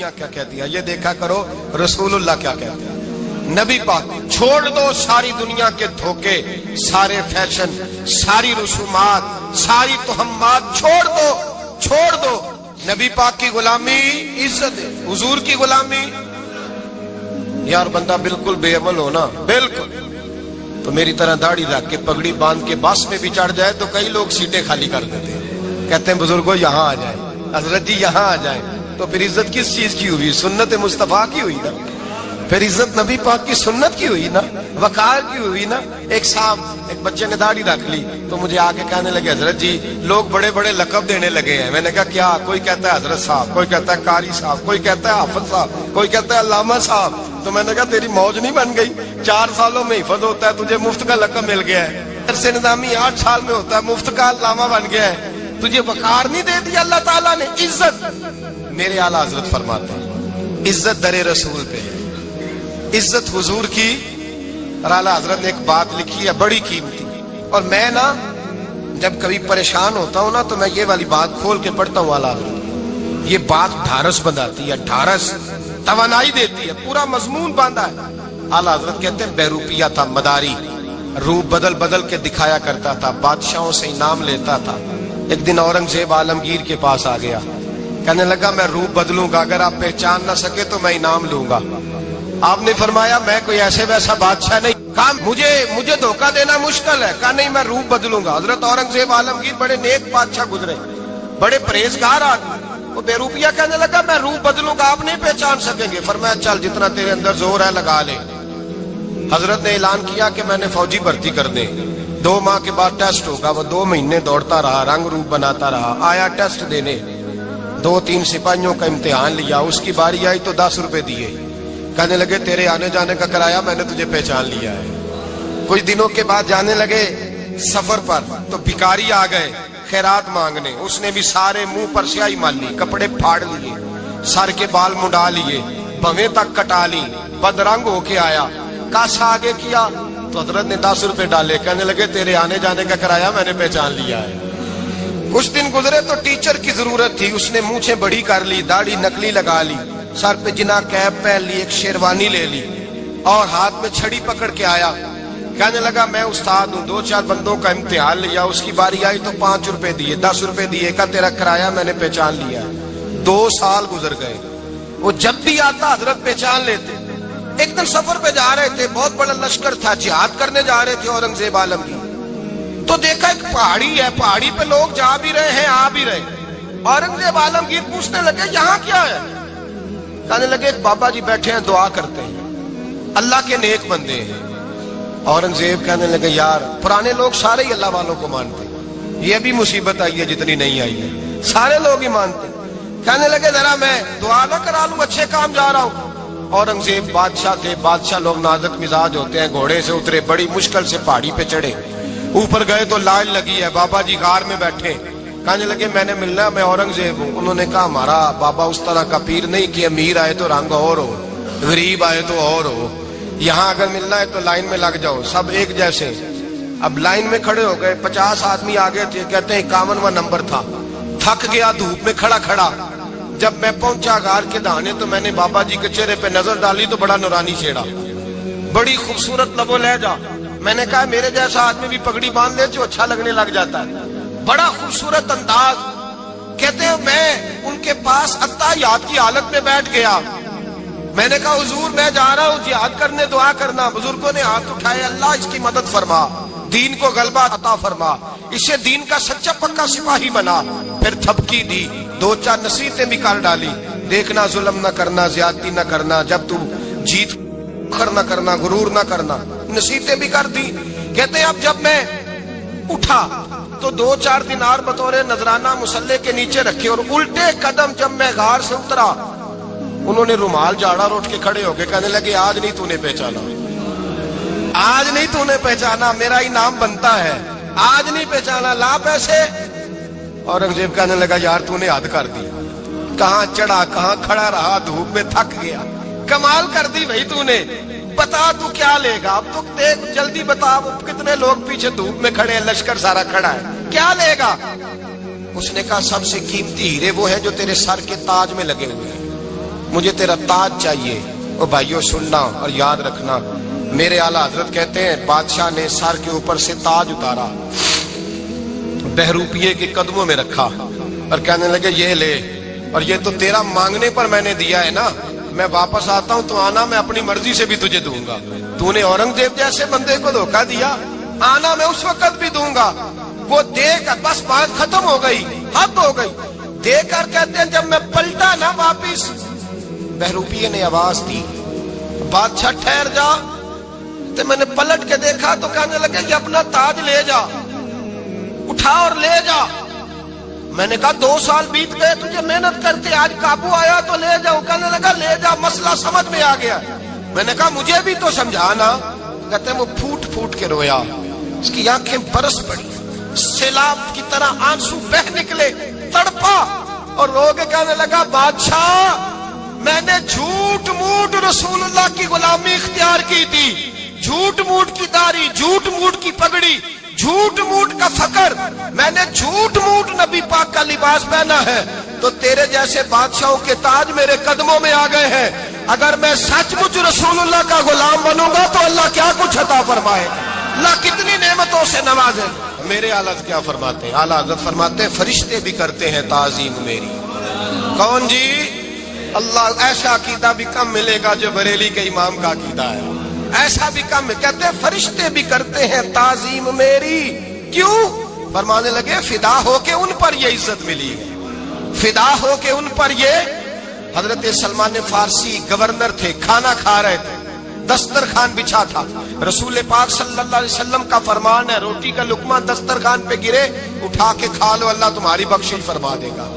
دنیا کیا کہتی ہے، یہ دیکھا کرو رسول اللہ کیا کہتے ہیں۔ نبی پاک چھوڑ دو ساری دنیا کے دھوکے، سارے فیشن، ساری رسومات، ساری تہمات چھوڑ دو۔ نبی پاک کی غلامی عزت ہے، حضور کی غلامی۔ یار بندہ بالکل بے عمل ہو نا، بالکل، تو میری طرح داڑھی رکھ کے پگڑی باندھ کے بس میں بھی چڑھ جائے تو کئی لوگ سیٹیں خالی کر دیتے ہیں، کہتے ہیں بزرگوں یہاں آ جائیں، حضرت جی یہاں آ جائیں، تو پھر عزت کس چیز کی ہوئی؟ سنت مصطفیٰ کی ہوئی نا، پھر عزت نبی پاک کی سنت کی ہوئی نا، وقار کی ہوئی نا۔ ایک صاحب، ایک بچے نے داڑھی رکھ لی تو مجھے آ کے کہنے لگے حضرت جی لوگ بڑے بڑے لقب دینے لگے ہیں۔ میں نے کہا کیا؟ کوئی کہتا ہے حضرت صاحب، کوئی کہتا ہے قاری صاحب، کوئی کہتا ہے حافظ صاحب، کوئی کہتا ہے علامہ صاحب۔ تو میں نے کہا تیری موج نہیں بن گئی؟ 4 سالوں میں حفظ ہوتا ہے، تجھے مفت کا لقب مل گیا ہے۔ درس نظامی 8 سال میں ہوتا ہے، مفت کا علامہ بن گیا ہے، تجھے وقار نہیں دے دیا اللہ تعالیٰ نے؟ عزت، میرے اعلیٰ حضرت فرماتے ہیں عزت در رسول پہ ہے، عزت حضور کی۔ اور اعلیٰ حضرت نے ایک بات لکھی ہے بڑی قیمتی، اور میں نا جب کبھی پریشان ہوتا ہوں نا تو میں یہ والی بات کھول کے پڑھتا ہوں اعلیٰ حضرت، یہ بات ڈھارس بندھاتی ہے، ڈھارس، توانائی دیتی ہے، پورا مضمون باندھا ہے۔ اعلیٰ حضرت کہتے ہیں بہروپیہ تھا مداری، روپ بدل بدل کے دکھایا کرتا تھا، بادشاہوں سے انعام لیتا تھا۔ ایک دن اورنگزیب عالمگیر کے پاس آ گیا، کہنے لگا میں روپ بدلوں گا، اگر آپ پہچان نہ سکے تو میں انعام لوں گا۔ آپ نے فرمایا میں کوئی ایسے ویسا بادشاہ نہیں، کہا مجھے دھوکہ دینا مشکل ہے، کہا نہیں میں روپ بدلوں گا۔ حضرت اورنگزیب عالمگیر بڑے نیک بادشاہ گزرے، بڑے پرہیزگار آدمی، وہ بے روپیہ کہنے لگا میں روپ بدلوں گا، آپ نہیں پہچان سکیں گے۔ فرمایا چل جتنا تیرے اندر زور ہے لگا لے۔ حضرت نے اعلان کیا کہ میں نے فوجی بھرتی کر دیں، 2 ماہ کے بعد ٹیسٹ ہوگا۔ وہ 2 مہینے دوڑتا رہا، رنگ روپ بناتا رہا، آیا ٹیسٹ دینے، 2-3 سپاہیوں کا امتحان لیا، اس کی باری آئی تو 10 روپے دیے، کہنے لگے تیرے آنے جانے کا کرایہ میں نے تجھے پہچان لیا ہے۔ کچھ دنوں کے بعد جانے لگے سفر پر تو بھکاری آ گئے خیرات مانگنے، اس نے بھی سارے منہ پر سیاہی مال لی، کپڑے پھاڑ لیے، سر کے بال منڈا لیے، بھویں تک کٹا لی، بدرنگ ہو کے آیا۔ کاسا آگے کیا تو حضرت نے 10 روپے ڈالے، کہنے لگے تیرے آنے جانے کا کرایہ میں نے پہچان لیا ہے۔ کچھ دن گزرے تو ٹیچر کی ضرورت تھی، اس نے مونچھیں بڑی کر لی، داڑھی نکلی لگا لی، سر پہ جنا کیپ پہن لی، ایک شیروانی لے لی اور ہاتھ میں چھڑی پکڑ کے آیا، کہنے لگا میں استاد ہوں، 2-4 بندوں کا امتحان لیا، اس کی باری آئی تو 5 روپے دیے، 10 روپے دیے، کہا تیرا کرایہ میں نے پہچان لیا ہے۔ 2 سال گزر گئے، وہ جب بھی آتا حضرت پہچان لیتے۔ ایک دن سفر پہ جا رہے تھے، بہت بڑا لشکر تھا، جہاد کرنے جا رہے تھے اورنگزیب عالمگیر، تو دیکھا ایک پہاڑی ہے، پہاڑی پہ لوگ جا بھی رہے ہیں آ بھی رہے۔ اورنگزیب عالمگیر پوچھنے لگے یہاں کیا ہے؟ کہنے لگے ایک بابا جی بیٹھے ہیں دعا کرتے ہیں، اللہ کے نیک بندے ہیں۔ اورنگزیب کہنے لگے یار پرانے لوگ سارے ہی اللہ والوں کو مانتے، یہ بھی مصیبت آئی ہے جتنی نہیں آئی ہے، سارے لوگ ہی مانتے۔ کہنے لگے ذرا میں دعا نہ کرا لوں، اچھے کام جا رہا ہوں۔ اورنگزیب بادشاہ تھے، بادشاہ لوگ نازک مزاج ہوتے ہیں، گھوڑے سے اترے، بڑی مشکل سے پہاڑی پہ چڑھے، اوپر گئے تو لائن لگی ہے، بابا جی غار میں بیٹھے، کہنے لگے میں نے ملنا، میں اورنگزیب ہوں۔ انہوں نے کہا ہمارا بابا اس طرح کا پیر نہیں کہ امیر آئے تو رنگ اور ہو، غریب آئے تو اور ہو، یہاں اگر ملنا ہے تو لائن میں لگ جاؤ، سب ایک جیسے۔ اب لائن میں کھڑے ہو گئے، 50 آدمی آگے تھے، کہتے ہیں 51واں نمبر تھا، تھک گیا دھوپ میں کھڑا کھڑا۔ جب میں پہنچا غار کے دہانے تو میں نے بابا جی کے چہرے پہ نظر ڈالی تو بڑا نورانی چہرہ، بڑی خوبصورت لب و لہجہ۔ میں نے کہا میرے جیسا آدمی بھی پگڑی باندھ لے جو اچھا لگنے لگ جاتا ہے، بڑا خوبصورت انداز۔ کہتے ہیں میں ان کے پاس اتحیات کی حالت میں بیٹھ گیا، میں نے کہا حضور میں جا رہا ہوں جہاد کرنے، دعا کرنا۔ بزرگوں نے ہاتھ اٹھائے، اللہ اس کی مدد فرما، دین کو غلبہ عطا فرما، اسے دین کا سچا پکا سپاہی بنا۔ پھر تھپکی دی، 2-4 نصیحتیں بھی کر ڈالی، دیکھنا ظلم نہ کرنا، زیادتی نہ کرنا، جب تو جیت فخر نہ کرنا، غرور نہ کرنا، نصیحتیں بھی کر دی۔ کہتے ہیں اب جب میں اٹھا تو 2-4 دینار بطور نذرانہ مسلح کے نیچے رکھے، اور الٹے قدم جب میں غار سے اترا انہوں نے رومال جھاڑا اور اٹھ کے کھڑے ہو کے کہنے لگے آج نہیں تو نے پہچانا، آج نہیں تو نے پہچانا، میرا انعام بنتا ہے، آج نہیں پہچانا، لا پیسے۔ اورنگزیب کہنے لگا یار تو نے حد کر دی، کہاں چڑھا کہاں کھڑا رہا، دھوپ میں تھک گیا، کمال کر دی بھائی تو نے، بتا تو کیا لے گا، اب تو دیکھ جلدی بتا، کتنے لوگ پیچھے دھوپ میں کھڑے ہیں، لشکر سارا کھڑا ہے، کیا لے گا؟ اس نے کہا سب سے قیمتی ہیرے وہ ہیں جو تیرے سر کے تاج میں لگے ہوئے ہیں، مجھے تیرا تاج چاہیے۔ او بھائیو سننا اور یاد رکھنا، میرے اعلیٰ حضرت کہتے ہیں بادشاہ نے سر کے اوپر سے تاج اتارا، بہروپیے کے قدموں میں رکھا اور کہنے لگے یہ لے، اور یہ تو تیرا مانگنے پر میں نے دیا ہے نا، میں واپس آتا ہوں تو آنا میں اپنی مرضی سے بھی تجھے دوں گا۔ تو نے اورنگزیب جیسے بندے کو دھوکہ دیا، آنا میں اس وقت بھی دوں گا۔ وہ دے کر بس بات ختم ہو گئی، حد ہو گئی۔ دے کر کہتے ہیں جب میں پلٹا نا واپس، بہروپیے نے آواز دی بادشاہ ٹھہر جا۔ تو میں نے پلٹ کے دیکھا تو کہنے لگے یہ اپنا تاج لے جا، اٹھا اور لے جا۔ میں نے کہا 2 سال بیت گئے تجھے محنت کرتے، آج قابو آیا تو لے جاؤ۔ کہنے لگا لے جا، مسئلہ سمجھ میں آ گیا۔ میں نے کہا مجھے بھی تو سمجھانا۔ کہتے ہیں وہ پھوٹ پھوٹ کے رویا، اس کی آنکھیں برس پڑی، سیلاب کی طرح آنسو بہ نکلے، تڑپا اور رو کے کہنے لگا بادشاہ میں نے جھوٹ موٹ رسول اللہ کی غلامی اختیار کی تھی، جھوٹ موٹ کی داڑھی، جھوٹ موٹ کی پگڑی، جھوٹ موٹ کا فقر، میں نے جھوٹ موٹ نبی پاک کا لباس پہنا ہے، تو تیرے جیسے بادشاہوں کے تاج میرے قدموں میں آ گئے ہیں۔ اگر میں سچ مچ رسول اللہ کا غلام بنوں گا تو اللہ کیا کچھ عطا فرمائے، اللہ کتنی نعمتوں سے نوازے۔ میرے اعلیٰ کیا فرماتے ہیں؟ اعلیٰ حضرت فرماتے ہیں فرشتے بھی کرتے ہیں تعظیم میری۔ کون جی؟ اللہ ایسا عقیدہ بھی کم ملے گا جو بریلی کے امام کا عقیدہ ہے، ایسا بھی کم۔ کہتے ہیں فرشتے بھی کرتے ہیں تعظیم میری۔ کیوں؟ فرمانے لگے فدا ہو کے ان پر یہ عزت ملی ہے، فدا ہو کے ان پر یہ۔ حضرت سلمان فارسی گورنر تھے، کھانا کھا رہے تھے، دسترخوان بچھا تھا، رسول پاک صلی اللہ علیہ وسلم کا فرمان ہے روٹی کا لقمہ دسترخوان پہ گرے اٹھا کے کھا لو، اللہ تمہاری بخشش فرما دے گا۔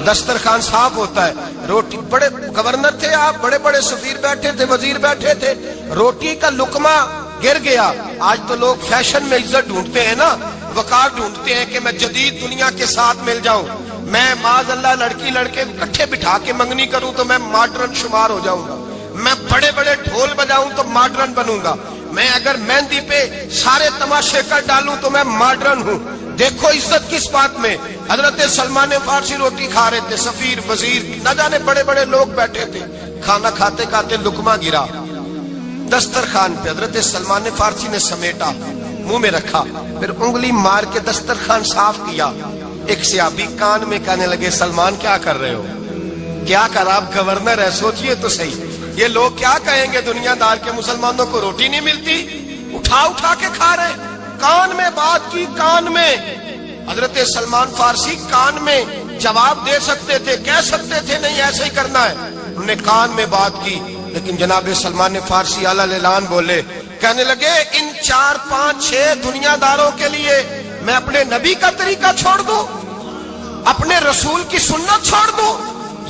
دسترخوان صاف ہوتا ہے، روٹی، بڑے گورنر تھے آپ، بڑے بڑے سفیر بیٹھے تھے، وزیر بیٹھے تھے، روٹی کا لقمہ گر گیا۔ آج تو لوگ فیشن میں عزت ڈھونڈتے ہیں نا، وقار ڈھونڈتے ہیں کہ میں جدید دنیا کے ساتھ مل جاؤں، میں معاذ اللہ لڑکی لڑکے اکٹھے بٹھا کے منگنی کروں تو میں ماڈرن شمار ہو جاؤں گا، میں بڑے بڑے ڈھول بجاؤں تو ماڈرن بنوں گا، میں اگر مہندی پہ سارے تماشے کر ڈالوں تو میں ماڈرن ہوں۔ دیکھو عزت کس بات میں۔ حضرت سلمان فارسی روٹی کھا رہے تھے، سفیر وزیر نہ جانے بڑے بڑے لوگ بیٹھے تھے، کھانا کھاتے کھاتے لقمہ گرا دسترخوان پہ، حضرت سلمان فارسی نے سمیٹا، منہ میں رکھا، پھر انگلی مار کے دسترخوان صاف کیا۔ ایک صحابی کان میں کہنے لگے سلمان کیا کر رہے ہو، کیا کر، آپ گورنر ہے، سوچئے تو صحیح، یہ لوگ کیا کہیں گے دنیا دار کے مسلمانوں کو روٹی نہیں ملتی، اٹھا اٹھا کے کھا رہے۔ کان میں بات کی، کان میں۔ حضرت سلمان فارسی کان میں جواب دے سکتے تھے، کہہ سکتے تھے نہیں ایسے ہی کرنا ہے، انہوں نے کان میں بات کی، لیکن جناب سلمان فارسی اعلیٰ اعلان بولے، کہنے لگے ان 4 5 6 دنیا داروں کے لیے میں اپنے نبی کا طریقہ چھوڑ دوں، اپنے رسول کی سنت چھوڑ دوں؟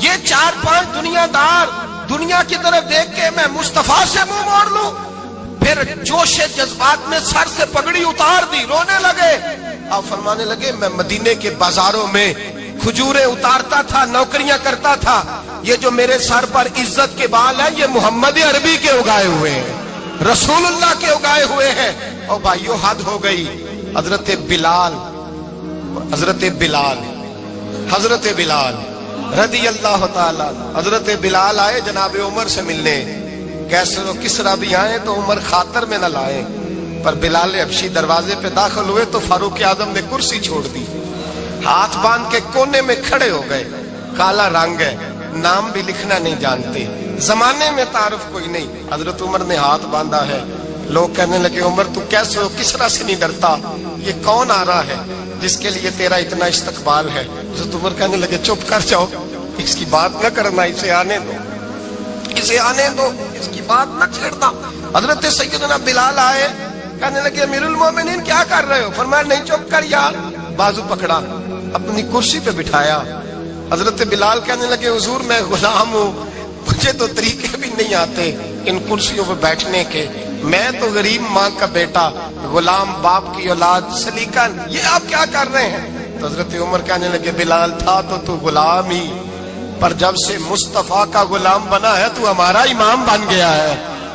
یہ 4 5 دنیا دار دنیا کی طرف دیکھ کے میں مصطفیٰ سے منہ موڑ لوں؟ پھر جوش جذبات میں سر سے پگڑی اتار دی، رونے لگے۔ آپ فرمانے لگے میں مدینے کے بازاروں میں کھجوریں اتارتا تھا، نوکریاں کرتا تھا، یہ جو میرے سر پر عزت کے بال ہیں یہ محمد عربی کے اگائے ہوئے ہیں، رسول اللہ کے اگائے ہوئے ہیں۔ اور بھائیو حد ہو گئی۔ حضرت بلال رضی اللہ تعالیٰ، حضرت بلال آئے جناب عمر سے ملنے، کیسے کسرا بھی آئے تو عمر خاطر میں نہ لائے، پر بلال حبشی دروازے پہ داخل ہوئے تو فاروق اعظم نے کرسی چھوڑ دی، ہاتھ باندھ کے کونے میں کھڑے ہو گئے۔ کالا رنگ ہے، نام بھی لکھنا نہیں جانتے، زمانے میں تعارف کوئی نہیں۔ حضرت عمر نے ہاتھ باندھا ہے، لوگ کہنے لگے عمر تو کیسے ہو، کسرا سے نہیں ڈرتا، یہ کون آ رہا ہے جس کے لیے تیرا اتنا استقبال ہے؟ حضرت عمر کہنے لگے چپ کر جاؤ، اس کی بات نہ کرنا، اسے آنے دو، اسے آنے دو، اس کی بات نہ چھیڑنا۔ حضرت سیدنا بلال آئے، کہنے لگے امیر المومنین کیا کر رہے ہو؟ فرمایا نہیں چپ کر یار، بازو پکڑا، اپنی کرسی پہ بٹھایا۔ حضرت بلال کہنے لگے حضور میں غلام ہوں، مجھے تو طریقے بھی نہیں آتے ان کرسیوں پہ بیٹھنے کے، میں تو غریب ماں کا بیٹا، غلام باپ کی اولاد، سلیقہ، یہ آپ کیا کر رہے ہیں؟ تو حضرت عمر کہنے لگے بلال تھا تو غلام ہی، پر جب سے مصطفیٰ کا غلام بنا ہے تو ہمارا امام بن گیا ہے،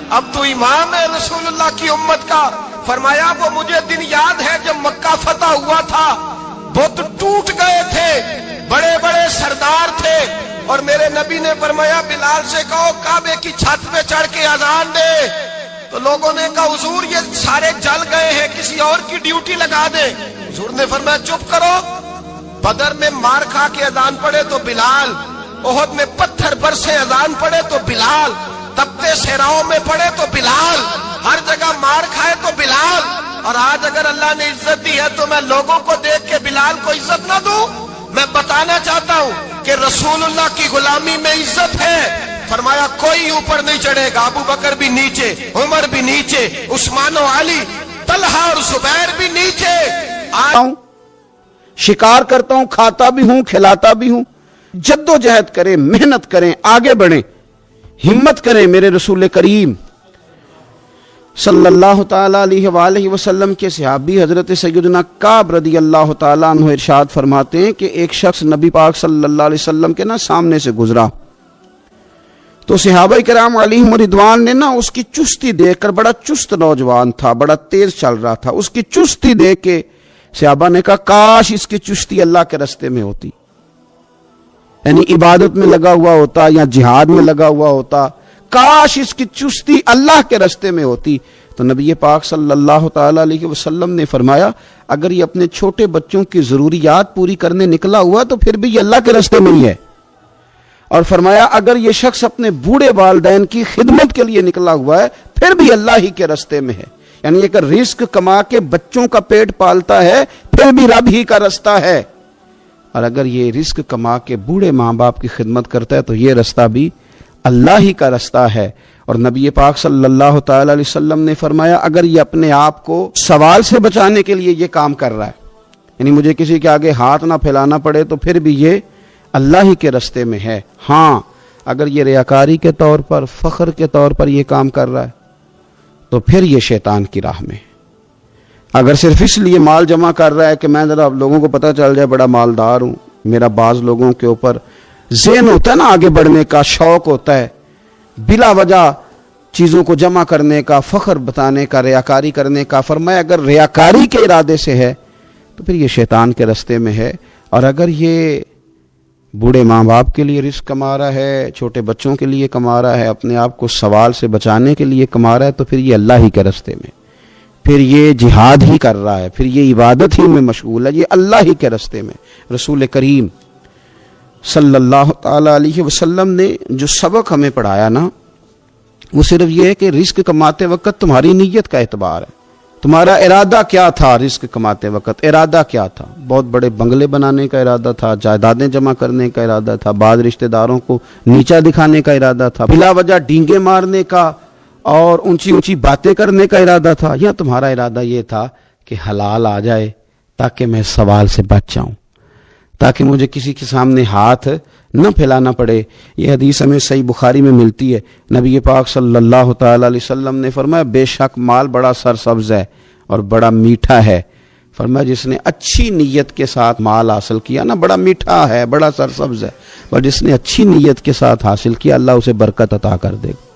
اب تو امام ہے رسول اللہ کی امت کا۔ فرمایا وہ مجھے دن یاد ہے جب مکہ فتح ہوا تھا، بت ٹوٹ گئے تھے، بڑے بڑے سردار تھے، اور میرے نبی نے فرمایا بلال سے کہو کعبے کی چھت پہ چڑھ کے اذان دے. تو لوگوں نے کہا حضور یہ سارے جل گئے ہیں, کسی اور کی ڈیوٹی لگا دے. حضور نے فرمایا چپ کرو. بدر میں مار کھا کے اذان پڑے تو بلال, احد میں پتھر برسے اذان پڑے تو بلال, تپتے صحراؤں میں پڑے تو بلال, ہر جگہ مار کھائے تو بلال. اور آج اگر اللہ نے عزت دی ہے تو میں لوگوں کو دیکھ کے بلال کو عزت نہ دوں؟ میں بتانا چاہتا ہوں کہ رسول اللہ کی غلامی میں عزت ہے. فرمایا کوئی اوپر نہیں چڑھے گا, ابو بکر بھی نیچے, عمر بھی نیچے, عثمان و علی, طلحہ اور زبیر بھی نیچے. شکار کرتا ہوں, کھاتا بھی ہوں, کھلاتا بھی ہوں. جد و جہد کریں, محنت کریں, آگے بڑھیں, ہمت کریں. میرے رسول کریم صلی اللہ تعالی علیہ وآلہ وسلم کے صحابی حضرت سیدنا کعب رضی اللہ تعالیٰ عنہ ارشاد فرماتے ہیں کہ ایک شخص نبی پاک صلی اللہ علیہ وسلم کے سامنے سے گزرا تو صحابہ کرام علیہم رضوان نے اس کی چستی دیکھ کر, بڑا چست نوجوان تھا, بڑا تیز چل رہا تھا, اس کی چستی دیکھ کے صحابہ نے کہا کاش اس کی چستی اللہ کے راستے میں ہوتی, یعنی عبادت میں لگا ہوا ہوتا یا جہاد میں لگا ہوا ہوتا, کاش اس کی چستی اللہ کے راستے میں ہوتی. تو نبی پاک صلی اللہ تعالی علیہ وسلم نے فرمایا اگر یہ اپنے چھوٹے بچوں کی ضروریات پوری کرنے نکلا ہوا تو پھر بھی یہ اللہ کے راستے میں ہی ہے. اور فرمایا اگر یہ شخص اپنے بوڑھے والدین کی خدمت کے لیے نکلا ہوا ہے پھر بھی اللہ ہی کے راستے میں ہے. یعنی اگر رزق کما کے بچوں کا پیٹ پالتا ہے پھر بھی رب ہی کا راستہ ہے, اور اگر یہ رزق کما کے بوڑھے ماں باپ کی خدمت کرتا ہے تو یہ راستہ بھی اللہ ہی کا راستہ ہے. اور نبی پاک صلی اللہ تعالی علیہ وسلم نے فرمایا اگر یہ اپنے آپ کو سوال سے بچانے کے لیے یہ کام کر رہا ہے, یعنی مجھے کسی کے آگے ہاتھ نہ پھیلانا پڑے, تو پھر بھی یہ اللہ ہی کے راستے میں ہے. ہاں اگر یہ ریاکاری کے طور پر, فخر کے طور پر یہ کام کر رہا ہے تو پھر یہ شیطان کی راہ میں. اگر صرف اس لیے مال جمع کر رہا ہے کہ میں ذرا لوگوں کو پتہ چل جائے بڑا مالدار ہوں, میرا بعض لوگوں کے اوپر ذہن ہوتا ہے آگے بڑھنے کا, شوق ہوتا ہے بلا وجہ چیزوں کو جمع کرنے کا, فخر بتانے کا, ریاکاری کرنے کا. فرمایا اگر ریاکاری کے ارادے سے ہے تو پھر یہ شیطان کے راستے میں ہے. اور اگر یہ بوڑھے ماں باپ کے لیے رزق کما رہا ہے, چھوٹے بچوں کے لیے کما رہا ہے, اپنے آپ کو سوال سے بچانے کے لیے کما رہا ہے, تو پھر یہ اللہ ہی کے راستے میں, پھر یہ جہاد ہی کر رہا ہے, پھر یہ عبادت ہی میں مشغول ہے, یہ اللہ ہی کے راستے میں. رسول کریم صلی اللہ تعالی علیہ وسلم نے جو سبق ہمیں پڑھایا وہ صرف یہ ہے کہ رزق کماتے وقت تمہاری نیت کا اعتبار ہے. تمہارا ارادہ کیا تھا رزق کماتے وقت؟ ارادہ کیا تھا؟ بہت بڑے بنگلے بنانے کا ارادہ تھا, جائیدادیں جمع کرنے کا ارادہ تھا, بعض رشتہ داروں کو نیچا دکھانے کا ارادہ تھا, بلا وجہ ڈینگے مارنے کا اور اونچی اونچی باتیں کرنے کا ارادہ تھا, یا تمہارا ارادہ یہ تھا کہ حلال آ جائے تاکہ میں سوال سے بچ جاؤں, تاکہ مجھے کسی کے سامنے ہاتھ نہ پھیلانا پڑے؟ یہ حدیث ہمیں صحیح بخاری میں ملتی ہے. نبی پاک صلی اللہ تعالی علیہ وسلم نے فرمایا بے شک مال بڑا سرسبز ہے اور بڑا میٹھا ہے. فرمایا جس نے اچھی نیت کے ساتھ مال حاصل کیا بڑا میٹھا ہے, بڑا سرسبز ہے, اور جس نے اچھی نیت کے ساتھ حاصل کیا اللہ اسے برکت عطا کر دے گا.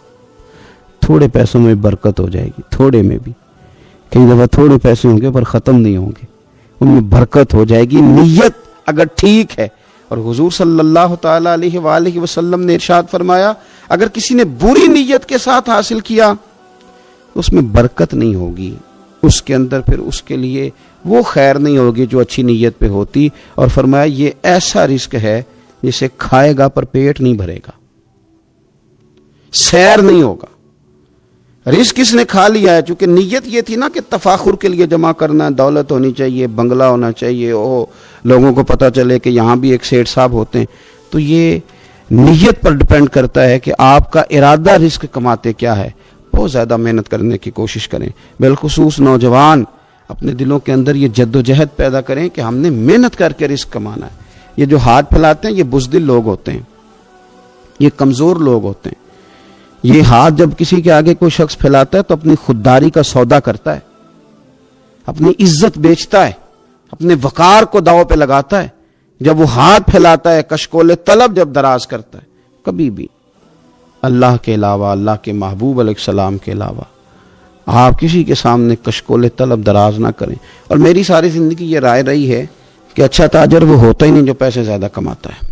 تھوڑے پیسوں میں برکت ہو جائے گی, تھوڑے میں بھی. کئی دفعہ تھوڑے پیسے ہوں گے پر ختم نہیں ہوں گے, ان میں برکت ہو جائے گی نیت اگر ٹھیک ہے. اور حضور صلی اللہ تعالی علیہ وآلہ وسلم نے ارشاد فرمایا اگر کسی نے بری نیت کے ساتھ حاصل کیا اس میں برکت نہیں ہوگی, اس کے اندر پھر اس کے لیے وہ خیر نہیں ہوگی جو اچھی نیت پہ ہوتی. اور فرمایا یہ ایسا رزق ہے جسے کھائے گا پر پیٹ نہیں بھرے گا, سیر نہیں ہوگا. رزق کس نے کھا لیا ہے, چونکہ نیت یہ تھی کہ تفاخر کے لیے جمع کرنا, دولت ہونی چاہیے, بنگلہ ہونا چاہیے, لوگوں کو پتہ چلے کہ یہاں بھی ایک سیٹ صاحب ہوتے ہیں. تو یہ نیت پر ڈیپینڈ کرتا ہے کہ آپ کا ارادہ رزق کماتے کیا ہے. بہت زیادہ محنت کرنے کی کوشش کریں, بالخصوص نوجوان اپنے دلوں کے اندر یہ جد و جہد پیدا کریں کہ ہم نے محنت کر کے رزق کمانا ہے. یہ جو ہاتھ پھیلاتے ہیں یہ بزدل لوگ ہوتے ہیں, یہ کمزور لوگ ہوتے ہیں. یہ ہاتھ جب کسی کے آگے کوئی شخص پھیلاتا ہے تو اپنی خودداری کا سودا کرتا ہے, اپنی عزت بیچتا ہے, اپنے وقار کو داؤ پہ لگاتا ہے. جب وہ ہاتھ پھیلاتا ہے, کشکول طلب جب دراز کرتا ہے, کبھی بھی اللہ کے علاوہ, اللہ کے محبوب علیہ السلام کے علاوہ آپ کسی کے سامنے کشکول طلب دراز نہ کریں. اور میری ساری زندگی یہ رائے رہی ہے کہ اچھا تاجر وہ ہوتا ہی نہیں جو پیسے زیادہ کماتا ہے.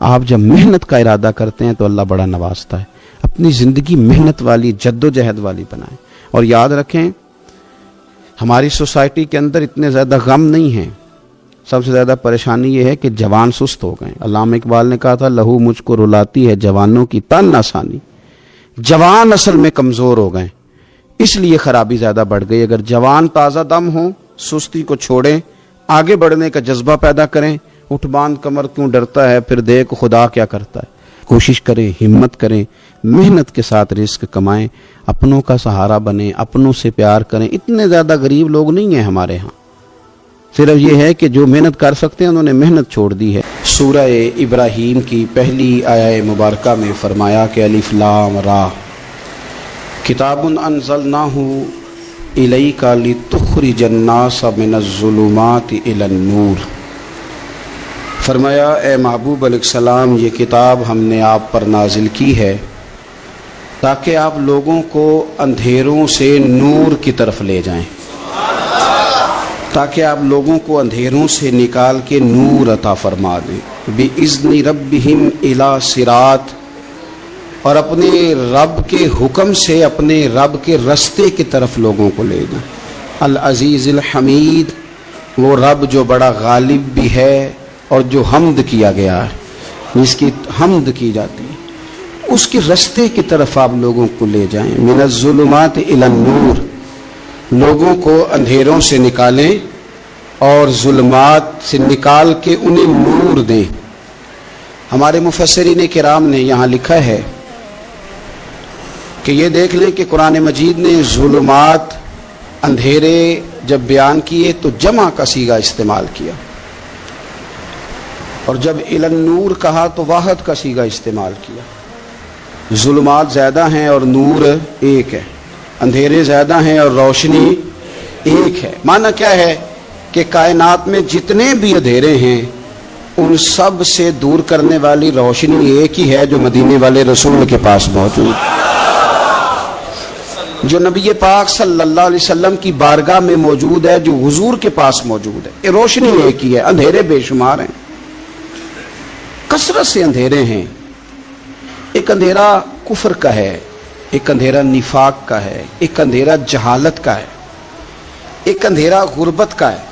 آپ جب محنت کا ارادہ کرتے ہیں تو اللہ بڑا نوازتا ہے. اپنی زندگی محنت والی جد و جہد والی بنائیں. اور یاد رکھیں ہماری سوسائٹی کے اندر اتنے زیادہ غم نہیں ہیں. سب سے زیادہ پریشانی یہ ہے کہ جوان سست ہو گئے. علامہ اقبال نے کہا تھا لہو مجھ کو رلاتی ہے جوانوں کی تن آسانی. جوان اصل میں کمزور ہو گئے اس لیے خرابی زیادہ بڑھ گئی. اگر جوان تازہ دم ہوں سستی کو چھوڑیں, آگے بڑھنے کا جذبہ پیدا کریں. اٹھ باندھ کمر کیوں ڈرتا ہے پھر دیکھ خدا کیا کرتا ہے. کوشش کریں, ہمت کریں, محنت کے ساتھ رزق کمائیں, اپنوں کا سہارا بنیں, اپنوں سے پیار کریں. اتنے زیادہ غریب لوگ نہیں ہیں ہمارے ہاں. صرف یہ ہے کہ جو محنت کر سکتے ہیں انہوں نے محنت چھوڑ دی ہے. سورہ ابراہیم کی پہلی آیہ مبارکہ میں فرمایا کہ الف لام را کتاب انزلناہ الیک لتخرج الناس من الظلمات الی النور. فرمایا اے محبوب علیہ السلام یہ کتاب ہم نے آپ پر نازل کی ہے تاکہ آپ لوگوں کو اندھیروں سے نور کی طرف لے جائیں, تاکہ آپ لوگوں کو اندھیروں سے نکال کے نور عطا فرما دیں. بِإِذْنِ رَبِّهِمْ إِلَى صِرَاط, اور اپنے رب کے حکم سے اپنے رب کے رستے کی طرف لوگوں کو لے جائیں. العزیز الحمید, وہ رب جو بڑا غالب بھی ہے اور جو حمد کیا گیا ہے, جس کی حمد کی جاتی ہے, اس کے رستے کی طرف آپ لوگوں کو لے جائیں. من الظلمات الی النور, لوگوں کو اندھیروں سے نکالیں اور ظلمات سے نکال کے انہیں نور دیں. ہمارے مفسرین کرام نے یہاں لکھا ہے کہ یہ دیکھ لیں کہ قرآن مجید نے ظلمات اندھیرے جب بیان کیے تو جمع کا صیغہ استعمال کیا, اور جب الی النور کہا تو واحد کا صیغہ استعمال کیا. ظلمات زیادہ ہیں اور نور ایک ہے, اندھیرے زیادہ ہیں اور روشنی ایک ہے. معنی کیا ہے کہ کائنات میں جتنے بھی اندھیرے ہیں ان سب سے دور کرنے والی روشنی ایک ہی ہے جو مدینے والے رسول کے پاس موجود ہے, جو نبی پاک صلی اللہ علیہ وسلم کی بارگاہ میں موجود ہے, جو حضور کے پاس موجود ہے. یہ روشنی ایک ہی ہے. اندھیرے بے شمار ہیں, کثرت سے اندھیرے ہیں. ایک اندھیرا کفر کا ہے, ایک اندھیرا نفاق کا ہے, ایک اندھیرا جہالت کا ہے, ایک اندھیرا غربت کا ہے,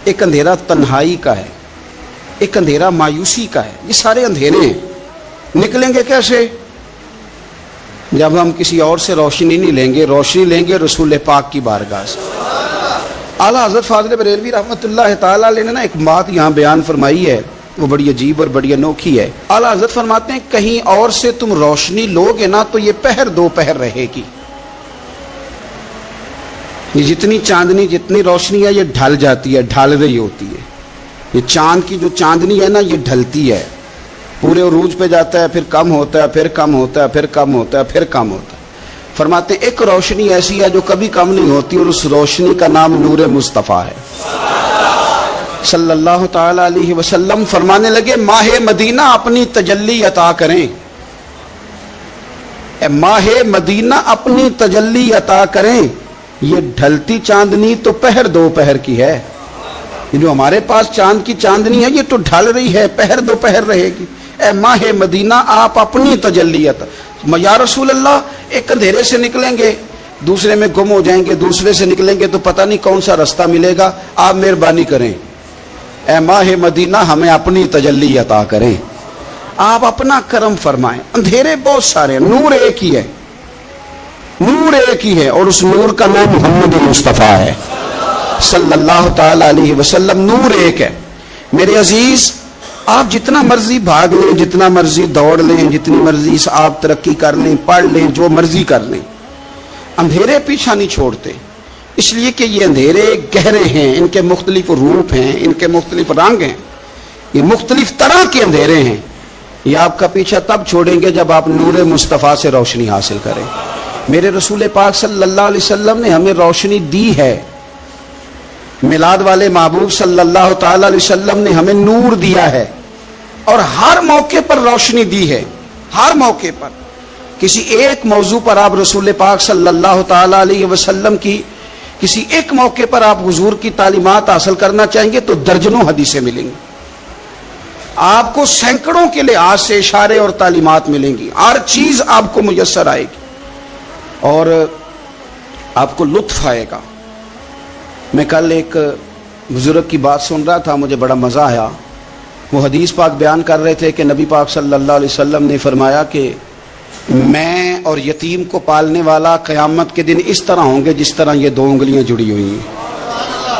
ایک اندھیرا تنہائی کا ہے, ایک اندھیرا مایوسی کا ہے. یہ سارے اندھیرے ہیں. نکلیں گے کیسے؟ جب ہم کسی اور سے روشنی نہیں لیں گے, روشنی لیں گے رسول پاک کی بارگاہ سے. اعلیٰ حضرت فاضل بریلوی رحمۃ اللہ تعالیٰ علیہ نے نا ایک بات یہاں بیان فرمائی ہے, وہ بڑی عجیب اور بڑی انوکھی ہے. اعلیٰ حضرت فرماتے ہیں کہیں اور سے تم روشنی لوگے نا تو یہ پہر دو پہر رہے گی. یہ جتنی چاندنی جتنی روشنی ہے یہ ڈھل جاتی ہے, ڈھل رہی ہوتی ہے. یہ چاند کی جو چاندنی ہے نا یہ ڈھلتی ہے, پورے عروج پہ جاتا ہے, پھر کم ہوتا ہے, پھر کم ہوتا ہے, پھر کم ہوتا ہے, پھر کم ہوتا ہے. فرماتے ہیں ایک روشنی ایسی ہے جو کبھی کم نہیں ہوتی, اور اس روشنی کا نام نور مصطفیٰ ہے صلی اللہ تعالی علیہ وسلم. فرمانے لگے ماہ مدینہ اپنی تجلی عطا کریں, اے ماہ مدینہ اپنی تجلی عطا کریں. یہ ڈھلتی چاندنی تو پہر دو پہر کی ہے, یہ جو ہمارے پاس چاند کی چاندنی ہے یہ تو ڈھل رہی ہے, پہر دو پہر رہے گی. اے ماہ مدینہ آپ اپنی تجلی عطا. یا رسول اللہ ایک اندھیرے سے نکلیں گے دوسرے میں گم ہو جائیں گے, دوسرے سے نکلیں گے تو پتہ نہیں کون سا رستہ ملے گا, آپ مہربانی کریں اے ماہ مدینہ ہمیں اپنی تجلی عطا کریں, آپ اپنا کرم فرمائیں. اندھیرے بہت سارے ہیں, نور ایک ہی ہے, نور ایک ہی ہے, اور اس نور کا نام محمد مصطفیٰ ہے صلی اللہ تعالی علیہ وسلم. نور ایک ہے. میرے عزیز آپ جتنا مرضی بھاگ لیں, جتنا مرضی دوڑ لیں, جتنی مرضی آپ ترقی کر لیں, پڑھ لیں, جو مرضی کر لیں, اندھیرے پیچھا نہیں چھوڑتے. اس لیے کہ یہ اندھیرے گہرے ہیں, ان کے مختلف روپ ہیں, ان کے مختلف رنگ ہیں, یہ مختلف طرح کے اندھیرے ہیں. یہ آپ کا پیچھا تب چھوڑیں گے جب آپ نور مصطفیٰ سے روشنی حاصل کریں. میرے رسول پاک صلی اللہ علیہ وسلم نے ہمیں روشنی دی ہے. میلاد والے محبوب صلی اللہ تعالی علیہ وسلم نے ہمیں نور دیا ہے, اور ہر موقع پر روشنی دی ہے. ہر موقع پر کسی ایک موضوع پر آپ رسول پاک صلی اللہ تعالی علیہ وسلم کی کسی ایک موقع پر آپ حضور کی تعلیمات حاصل کرنا چاہیں گے تو درجنوں حدیثیں ملیں گی. آپ کو سینکڑوں کے لحاظ سے اشارے اور تعلیمات ملیں گی، ہر چیز آپ کو میسر آئے گی اور آپ کو لطف آئے گا۔ میں کل ایک بزرگ کی بات سن رہا تھا، مجھے بڑا مزہ آیا۔ وہ حدیث پاک بیان کر رہے تھے کہ نبی پاک صلی اللہ علیہ وسلم نے فرمایا کہ میں اور یتیم کو پالنے والا قیامت کے دن اس طرح ہوں گے جس طرح یہ دو انگلیاں جڑی ہوئی ہیں۔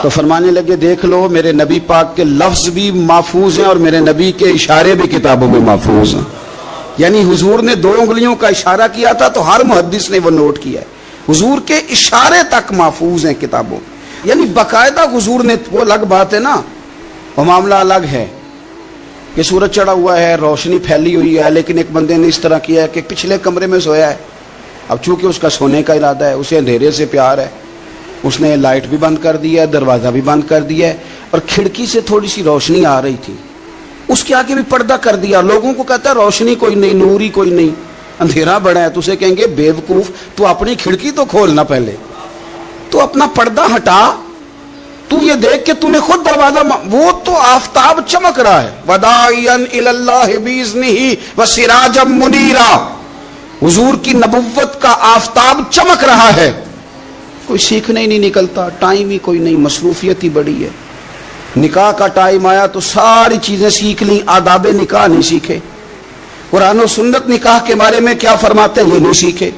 تو فرمانے لگے دیکھ لو میرے نبی پاک کے لفظ بھی محفوظ ہیں اور میرے نبی کے اشارے بھی کتابوں میں محفوظ ہیں۔ یعنی حضور نے دو انگلیوں کا اشارہ کیا تھا تو ہر محدث نے وہ نوٹ کیا ہے، حضور کے اشارے تک محفوظ ہیں کتابوں میں، یعنی باقاعدہ حضور نے، وہ الگ بات ہے نا، وہ معاملہ الگ ہے کہ سورج چڑھا ہوا ہے، روشنی پھیلی ہوئی ہے، لیکن ایک بندے نے اس طرح کیا ہے کہ پچھلے کمرے میں سویا ہے، اب چونکہ اس کا سونے کا ارادہ ہے، اسے اندھیرے سے پیار ہے، اس نے لائٹ بھی بند کر دیا ہے، دروازہ بھی بند کر دیا ہے، اور کھڑکی سے تھوڑی سی روشنی آ رہی تھی، اس کے آگے بھی پردہ کر دیا، لوگوں کو کہتا ہے روشنی کوئی نہیں، نور ہی کوئی نہیں، اندھیرا بڑا ہے، تو اسے کہیں گے بیوقوف، تو اپنی کھڑکی تو کھولنا پہلے، تو اپنا پردہ ہٹا، تو یہ دیکھ کہ تو نے خود دروازہ، وہ تو آفتاب چمک رہا ہے، وَدَاعِيًا إِلَى اللَّهِ بِإِذْنِهِ وَسِرَاجًا مُنِيرًا، حضور کی نبوت کا آفتاب چمک رہا ہے، کوئی سیکھنے ہی نہیں نکلتا، ٹائم ہی کوئی نہیں، مصروفیت ہی بڑی ہے۔ نکاح کا ٹائم آیا تو ساری چیزیں سیکھ لیں، آداب نکاح نہیں سیکھے، قرآن و سنت نکاح کے بارے میں کیا فرماتے ہیں یہ نہیں سیکھے،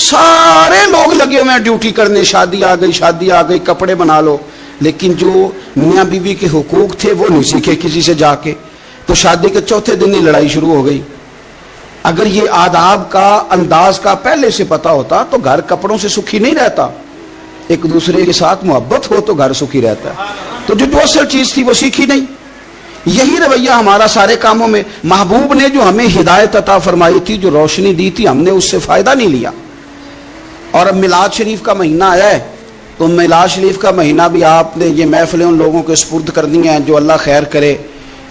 سارے لوگ لگے ہوئے ہیں ڈیوٹی کرنے، شادی آ گئی، شادی آ گئی، کپڑے بنا لو، لیکن جو میاں بیوی کے حقوق تھے وہ نہیں سیکھے کسی سے جا کے، تو شادی کے چوتھے دن ہی لڑائی شروع ہو گئی۔ اگر یہ آداب کا انداز کا پہلے سے پتا ہوتا تو گھر کپڑوں سے سکھی نہیں رہتا، ایک دوسرے کے ساتھ محبت ہو تو گھر سکھی رہتا ہے، تو جو اصل چیز تھی وہ سیکھی نہیں۔ یہی رویہ ہمارا سارے کاموں میں، محبوب نے جو ہمیں ہدایت عطا فرمائی تھی، جو روشنی دی تھی، ہم نے اس سے فائدہ نہیں لیا۔ اور اب میلاد شریف کا مہینہ آیا ہے تو میلاد شریف کا مہینہ بھی آپ نے یہ محفلیں ان لوگوں کے سپرد کرنی ہیں جو اللہ خیر کرے،